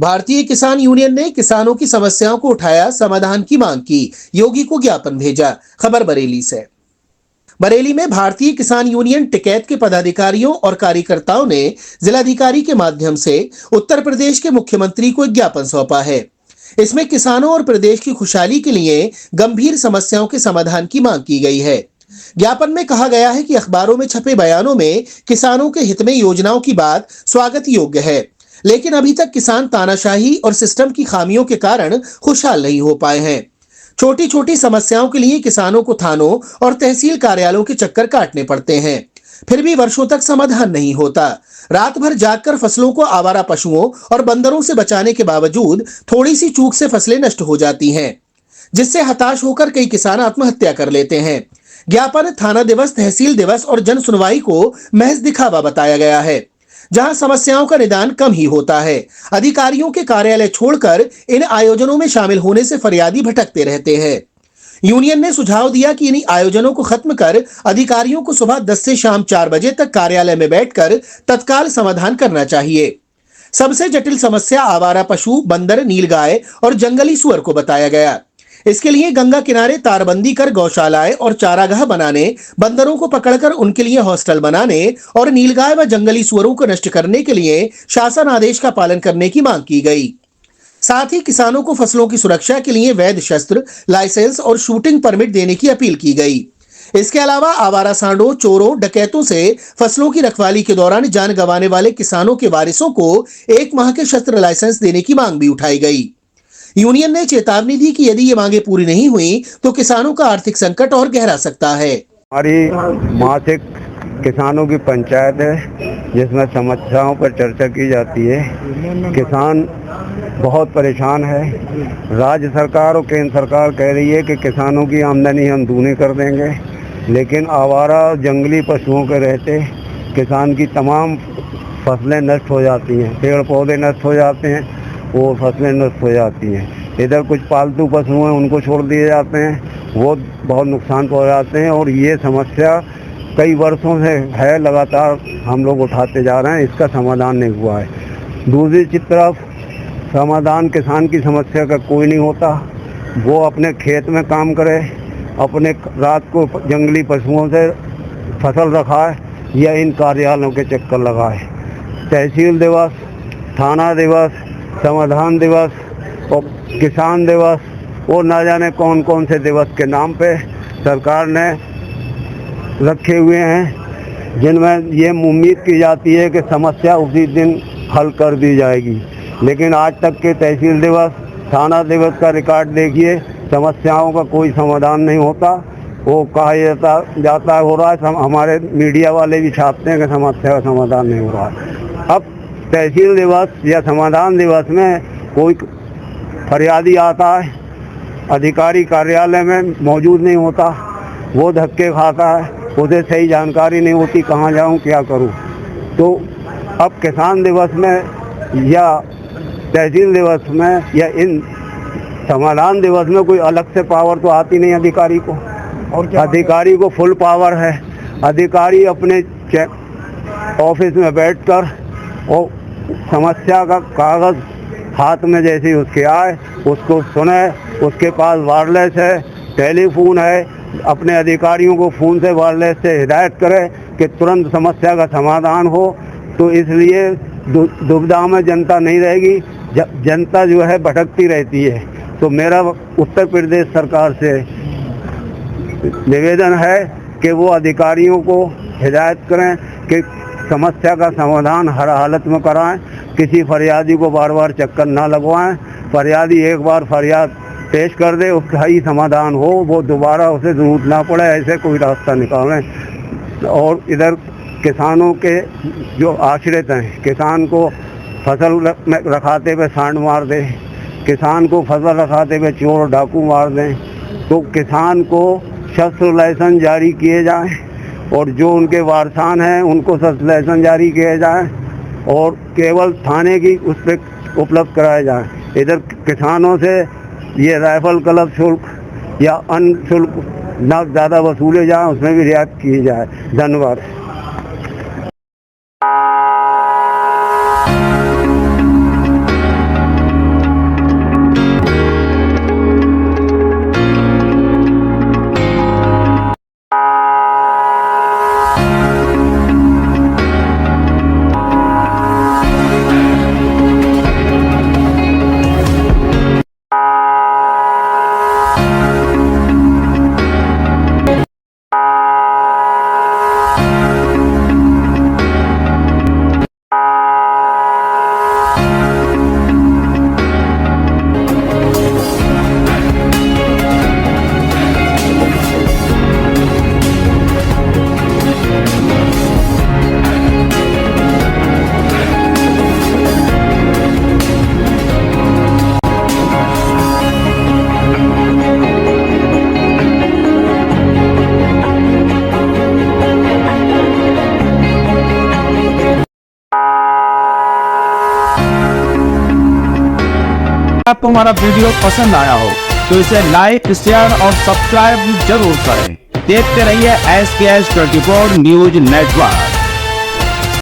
भारतीय किसान यूनियन ने किसानों की समस्याओं को उठाया, समाधान की मांग की, योगी को ज्ञापन भेजा। खबर बरेली से। बरेली में भारतीय किसान यूनियन टिकैत के पदाधिकारियों और कार्यकर्ताओं ने जिलाधिकारी के माध्यम से उत्तर प्रदेश के मुख्यमंत्री को एक ज्ञापन सौंपा है। इसमें किसानों और प्रदेश की खुशहाली के लिए गंभीर समस्याओं के समाधान की मांग की गई है। ज्ञापन में कहा गया है कि अखबारों में छपे बयानों में किसानों के हित में योजनाओं की बात स्वागत योग्य है, लेकिन अभी तक किसान तानाशाही और सिस्टम की खामियों के कारण खुशहाल नहीं हो पाए हैं। छोटी छोटी समस्याओं के लिए किसानों को थानों और तहसील कार्यालयों के चक्कर काटने पड़ते हैं, फिर भी वर्षों तक समाधान नहीं होता। रात भर जागकर फसलों को आवारा पशुओं और बंदरों से बचाने के बावजूद थोड़ी सी चूक से फसलें नष्ट हो जाती हैं, जिससे हताश होकर कई किसान आत्महत्या कर लेते हैं। ज्ञापन थाना दिवस, तहसील दिवस और जन सुनवाई को महज दिखावा बताया गया है, जहां समस्याओं का निदान कम ही होता है। अधिकारियों के कार्यालय छोड़कर इन आयोजनों में शामिल होने से फरियादी भटकते रहते हैं। यूनियन ने सुझाव दिया कि इन आयोजनों को खत्म कर अधिकारियों को सुबह 10 से शाम 4 बजे तक कार्यालय में बैठकर तत्काल समाधान करना चाहिए। सबसे जटिल समस्या आवारा पशु, बंदर, नीलगाय और जंगली सुअर को बताया गया। इसके लिए गंगा किनारे तारबंदी कर गौशालाएं और चारागाह बनाने, बंदरों को पकड़कर उनके लिए हॉस्टल बनाने और नीलगाय व जंगली सुअरों को नष्ट करने के लिए शासन आदेश का पालन करने की मांग की गई। साथ ही किसानों को फसलों की सुरक्षा के लिए वैध शस्त्र, लाइसेंस और शूटिंग परमिट देने की अपील की गई। इसके अलावा आवारा सांडों, चोरों, डकैतों से फसलों की रखवाली के दौरान जान गंवाने वाले किसानों के वारिसों को 1 माह के शस्त्र लाइसेंस देने की मांग भी उठाई गई। यूनियन ने चेतावनी दी कि यदि ये मांगे पूरी नहीं हुई तो किसानों का आर्थिक संकट और गहरा सकता है। हमारी मासिक किसानों की पंचायत है, जिसमें समस्याओं पर चर्चा की जाती है। किसान बहुत परेशान है। राज्य सरकार और केंद्र सरकार कह रही है कि किसानों की आमदनी हम दूनी कर देंगे, लेकिन आवारा जंगली पशुओं के रहते किसान की तमाम फसलें नष्ट हो जाती हैं, पेड़ पौधे नष्ट हो जाते हैं, वो फसलें नष्ट हो जाती हैं। इधर कुछ पालतू पशु हैं, उनको छोड़ दिए जाते हैं, वो बहुत नुकसान पहुंचाते हैं। और ये समस्या कई वर्षों से है, लगातार हम लोग उठाते जा रहे हैं, इसका समाधान नहीं हुआ है। दूसरी तरफ समाधान किसान की समस्या का कोई नहीं होता। वो अपने खेत में काम करे, अपने रात को जंगली पशुओं से फसल रखाए या इन कार्यालयों के चक्कर लगाए। तहसील दिवस, थाना दिवस, समाधान दिवस और किसान दिवस और ना जाने कौन कौन से दिवस के नाम पे सरकार ने रखे हुए हैं, जिनमें ये उम्मीद की जाती है कि समस्या उसी दिन हल कर दी जाएगी। लेकिन आज तक के तहसील दिवस, थाना दिवस का रिकॉर्ड देखिए, समस्याओं का कोई समाधान नहीं होता। वो कहा जाता हो रहा है, हमारे मीडिया वाले भी छापते हैं कि समस्या का समाधान नहीं हो रहा है। अब तहसील दिवस या समाधान दिवस में कोई फरियादी आता है, अधिकारी कार्यालय में मौजूद नहीं होता, वो धक्के खाता है, उसे सही जानकारी नहीं होती कहाँ जाऊँ क्या करूँ। तो अब किसान दिवस में या तहसील दिवस में या इन समाधान दिवस में कोई अलग से पावर तो आती नहीं अधिकारी को, और अधिकारी को फुल पावर है। अधिकारी अपने ऑफिस में बैठकर और समस्या का कागज़ हाथ में जैसे ही उसके आए उसको सुने, उसके पास वायरलेस है, टेलीफोन है, अपने अधिकारियों को फ़ोन से वायरलेस से हिदायत करे कि तुरंत समस्या का समाधान हो। तो इसलिए दुविधा में जनता नहीं रहेगी, जनता जो है भटकती रहती है। तो मेरा उत्तर प्रदेश सरकार से निवेदन है कि वो अधिकारियों को हिदायत करें कि समस्या का समाधान हर हालत में कराएं, किसी फरियादी को बार बार चक्कर ना लगवाएं। फरियादी एक बार फरियाद पेश कर दे, उसका ही समाधान हो, वो दोबारा उसे ज़रूरत ना पड़े, ऐसे कोई रास्ता निकालें। और इधर किसानों के जो आश्रित हैं, किसान को फसल रखाते हुए सांड मार दे, किसान को फसल रखाते हुए चोर डाकू मार दें, तो किसान को शस्त्र लाइसेंस जारी किए जाएं और जो उनके वारसान हैं उनको शस्त्र लाइसेंस जारी किए जाएं और केवल थाने की उस पर उपलब्ध कराए जाएं। इधर किसानों से ये राइफल क्लब शुल्क या अन्य शुल्क ना ज़्यादा वसूले जाएं, उसमें भी रियायत की जाए। धन्यवाद। आपको हमारा वीडियो पसंद आया हो तो इसे लाइक, शेयर और सब्सक्राइब जरूर करें। देखते रहिए SKS 24 न्यूज नेटवर्क।